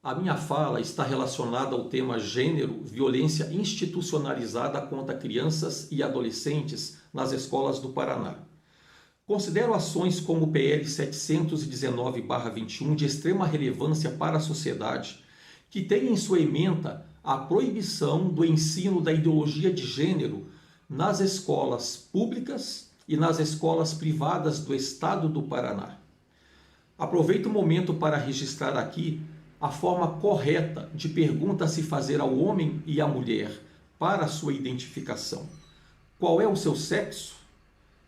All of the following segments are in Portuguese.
A minha fala está relacionada ao tema gênero, violência institucionalizada contra crianças e adolescentes nas escolas do Paraná. Considero ações como o PL 719/21 de extrema relevância para a sociedade, que tem em sua ementa a proibição do ensino da ideologia de gênero nas escolas públicas e nas escolas privadas do Estado do Paraná. Aproveito o momento para registrar aqui a forma correta de pergunta a se fazer ao homem e à mulher para a sua identificação. Qual é o seu sexo?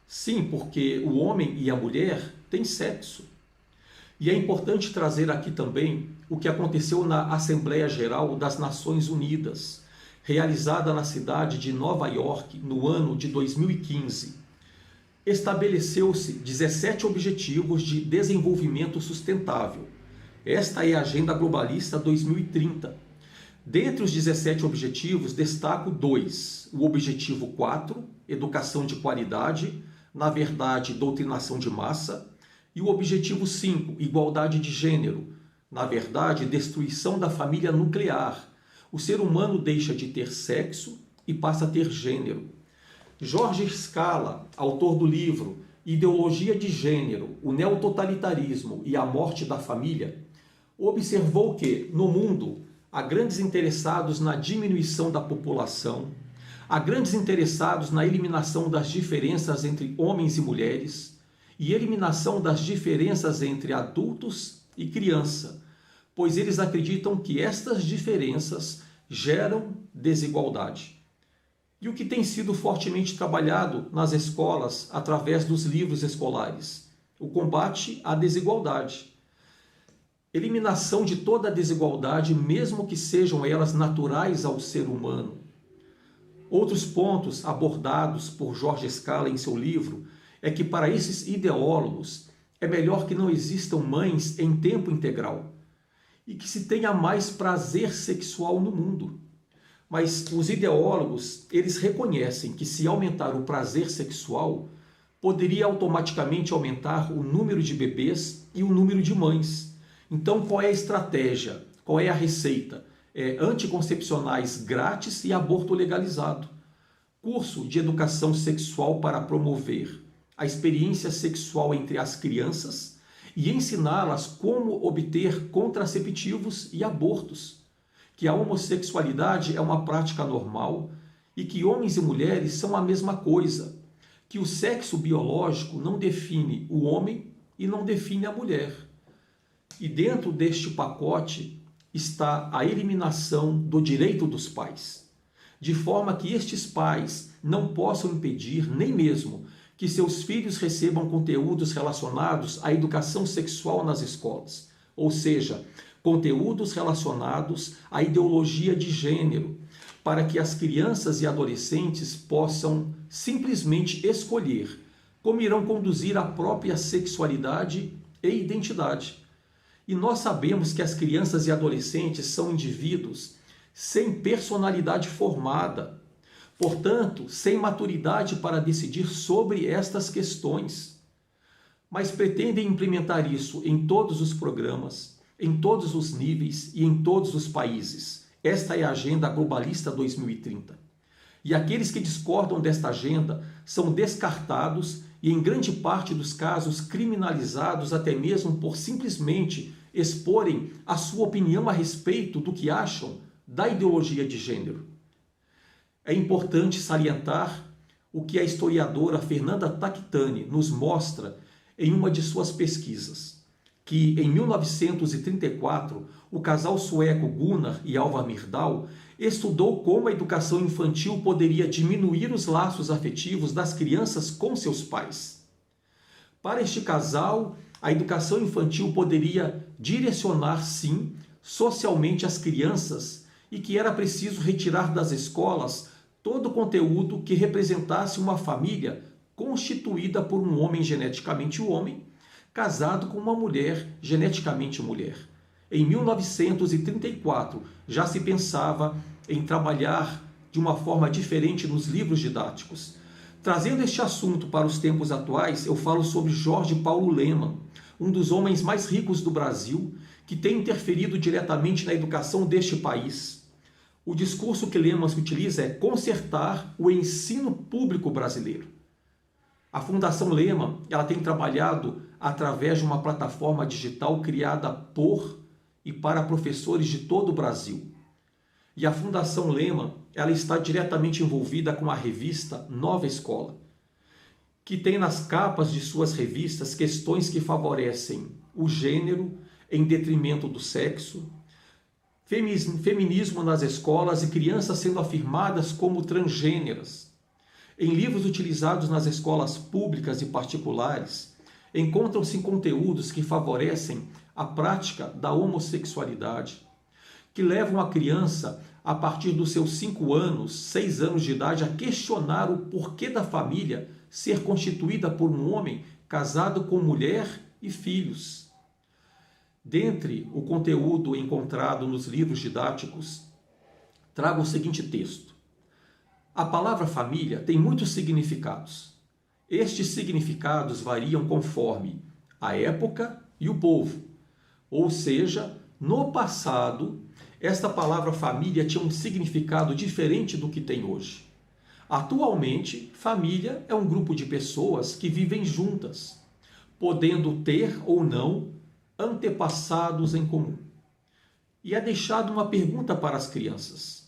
Sim, porque o homem e a mulher têm sexo. E é importante trazer aqui também o que aconteceu na Assembleia Geral das Nações Unidas, realizada na cidade de Nova York no ano de 2015. Estabeleceu-se 17 Objetivos de Desenvolvimento Sustentável. Esta é a Agenda Globalista 2030. Dentre os 17 objetivos, destaco 2. O objetivo 4, Educação de Qualidade, na verdade, doutrinação de massa. E o objetivo 5, Igualdade de Gênero, na verdade, destruição da família nuclear. O ser humano deixa de ter sexo e passa a ter gênero. Jorge Scala, autor do livro Ideologia de Gênero, o Neototalitarismo e a Morte da Família, observou que, no mundo, há grandes interessados na diminuição da população, há grandes interessados na eliminação das diferenças entre homens e mulheres e eliminação das diferenças entre adultos e criança, pois eles acreditam que estas diferenças geram desigualdade. E o que tem sido fortemente trabalhado nas escolas através dos livros escolares? O combate à desigualdade. Eliminação de toda a desigualdade, mesmo que sejam elas naturais ao ser humano. Outros pontos abordados por Jorge Scala em seu livro é que para esses ideólogos é melhor que não existam mães em tempo integral e que se tenha mais prazer sexual no mundo. Mas os ideólogos, eles reconhecem que se aumentar o prazer sexual, poderia automaticamente aumentar o número de bebês e o número de mães. Então, qual é a estratégia? Qual é a receita? É anticoncepcionais grátis e aborto legalizado. Curso de educação sexual para promover a experiência sexual entre as crianças e ensiná-las como obter contraceptivos e abortos. Que a homossexualidade é uma prática normal e que homens e mulheres são a mesma coisa. Que o sexo biológico não define o homem e não define a mulher. E dentro deste pacote está a eliminação do direito dos pais, de forma que estes pais não possam impedir nem mesmo que seus filhos recebam conteúdos relacionados à educação sexual nas escolas, ou seja, conteúdos relacionados à ideologia de gênero, para que as crianças e adolescentes possam simplesmente escolher como irão conduzir a própria sexualidade e identidade. E nós sabemos que as crianças e adolescentes são indivíduos sem personalidade formada, portanto, sem maturidade para decidir sobre estas questões. Mas pretendem implementar isso em todos os programas, em todos os níveis e em todos os países. Esta é a Agenda Globalista 2030. E aqueles que discordam desta agenda são descartados e, em grande parte dos casos, criminalizados até mesmo por simplesmente exporem a sua opinião a respeito do que acham da ideologia de gênero. É importante salientar o que a historiadora Fernanda Tactani nos mostra em uma de suas pesquisas, que em 1934 o casal sueco Gunnar e Alva Myrdal estudou como a educação infantil poderia diminuir os laços afetivos das crianças com seus pais. Para este casal, a educação infantil poderia direcionar, sim, socialmente as crianças e que era preciso retirar das escolas todo o conteúdo que representasse uma família constituída por um homem geneticamente homem, casado com uma mulher geneticamente mulher. Em 1934, já se pensava em trabalhar de uma forma diferente nos livros didáticos. Trazendo este assunto para os tempos atuais, eu falo sobre Jorge Paulo Lemann, um dos homens mais ricos do Brasil, que tem interferido diretamente na educação deste país. O discurso que Leman utiliza é consertar o ensino público brasileiro. A Fundação Leman, ela tem trabalhado através de uma plataforma digital criada por e para professores de todo o Brasil. E a Fundação Leman, ela está diretamente envolvida com a revista Nova Escola, que tem nas capas de suas revistas questões que favorecem o gênero em detrimento do sexo, feminismo nas escolas e crianças sendo afirmadas como transgêneras. Em livros utilizados nas escolas públicas e particulares, encontram-se conteúdos que favorecem a prática da homossexualidade, que levam a criança, a partir dos seus 5 anos, 6 anos de idade, a questionar o porquê da família ser constituída por um homem casado com mulher e filhos. Dentre o conteúdo encontrado nos livros didáticos, trago o seguinte texto. A palavra família tem muitos significados. Estes significados variam conforme a época e o povo. Ou seja, no passado, esta palavra família tinha um significado diferente do que tem hoje. Atualmente, família é um grupo de pessoas que vivem juntas, podendo ter ou não antepassados em comum. E é deixada uma pergunta para as crianças.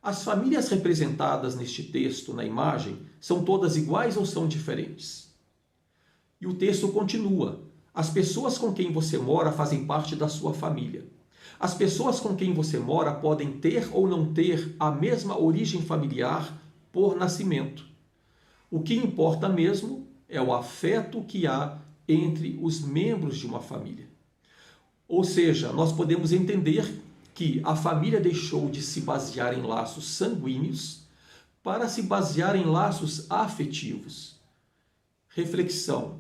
As famílias representadas neste texto, na imagem, são todas iguais ou são diferentes? E o texto continua. As pessoas com quem você mora fazem parte da sua família. As pessoas com quem você mora podem ter ou não ter a mesma origem familiar por nascimento. O que importa mesmo é o afeto que há entre os membros de uma família. Ou seja, nós podemos entender que a família deixou de se basear em laços sanguíneos para se basear em laços afetivos. Reflexão.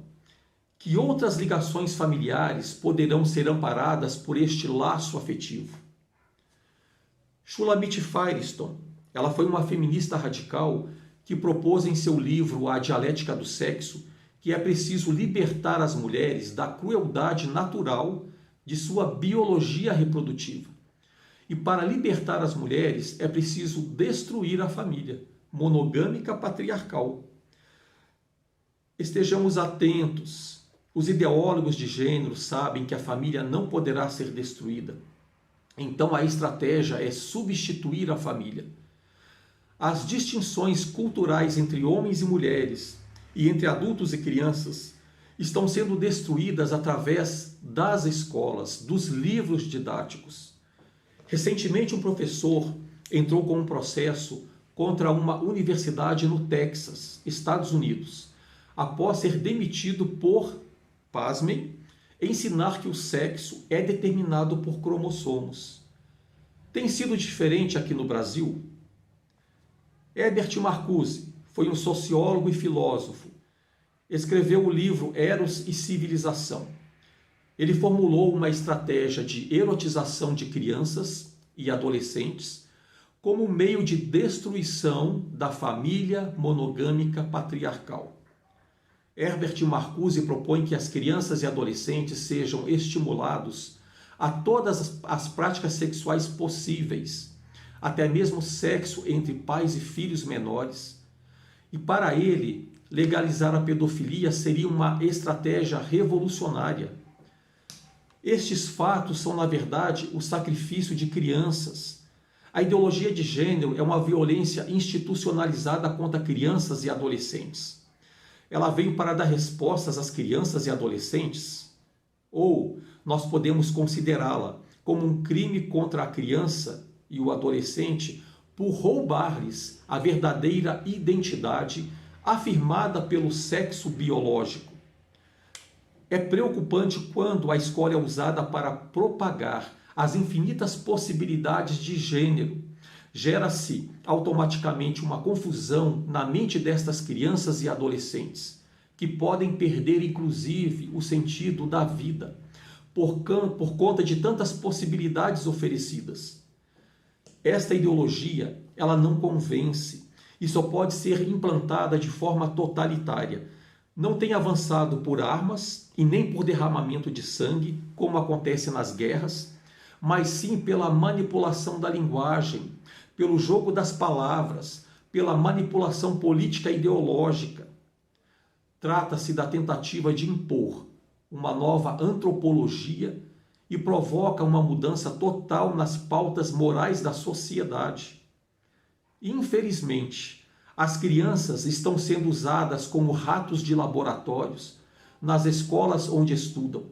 Que outras ligações familiares poderão ser amparadas por este laço afetivo? Shulamit Firestone, ela foi uma feminista radical que propôs em seu livro A Dialética do Sexo que é preciso libertar as mulheres da crueldade natural de sua biologia reprodutiva. E para libertar as mulheres é preciso destruir a família monogâmica patriarcal. Estejamos atentos. Os ideólogos de gênero sabem que a família não poderá ser destruída. Então a estratégia é substituir a família. As distinções culturais entre homens e mulheres e entre adultos e crianças estão sendo destruídas através das escolas, dos livros didáticos. Recentemente, um professor entrou com um processo contra uma universidade no Texas, Estados Unidos, após ser demitido por, pasmem, ensinar que o sexo é determinado por cromossomos. Tem sido diferente aqui no Brasil? Herbert Marcuse foi um sociólogo e filósofo. Escreveu o livro Eros e Civilização. Ele formulou uma estratégia de erotização de crianças e adolescentes como meio de destruição da família monogâmica patriarcal. Herbert Marcuse propõe que as crianças e adolescentes sejam estimulados a todas as práticas sexuais possíveis, até mesmo sexo entre pais e filhos menores. E para ele, legalizar a pedofilia seria uma estratégia revolucionária. Estes fatos são, na verdade, o sacrifício de crianças. A ideologia de gênero é uma violência institucionalizada contra crianças e adolescentes. Ela veio para dar respostas às crianças e adolescentes? Ou nós podemos considerá-la como um crime contra a criança e o adolescente por roubar-lhes a verdadeira identidade afirmada pelo sexo biológico? É preocupante quando a escola é usada para propagar as infinitas possibilidades de gênero. Gera-se automaticamente uma confusão na mente destas crianças e adolescentes, que podem perder inclusive o sentido da vida, por conta de tantas possibilidades oferecidas. Esta ideologia, ela não convence e só pode ser implantada de forma totalitária, não tem avançado por armas e nem por derramamento de sangue, como acontece nas guerras, mas sim pela manipulação da linguagem, pelo jogo das palavras, pela manipulação política e ideológica. Trata-se da tentativa de impor uma nova antropologia e provoca uma mudança total nas pautas morais da sociedade. Infelizmente, as crianças estão sendo usadas como ratos de laboratórios nas escolas onde estudam,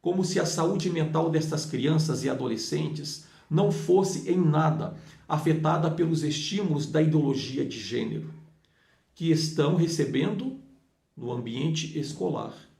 como se a saúde mental destas crianças e adolescentes não fosse em nada afetada pelos estímulos da ideologia de gênero, que estão recebendo no ambiente escolar.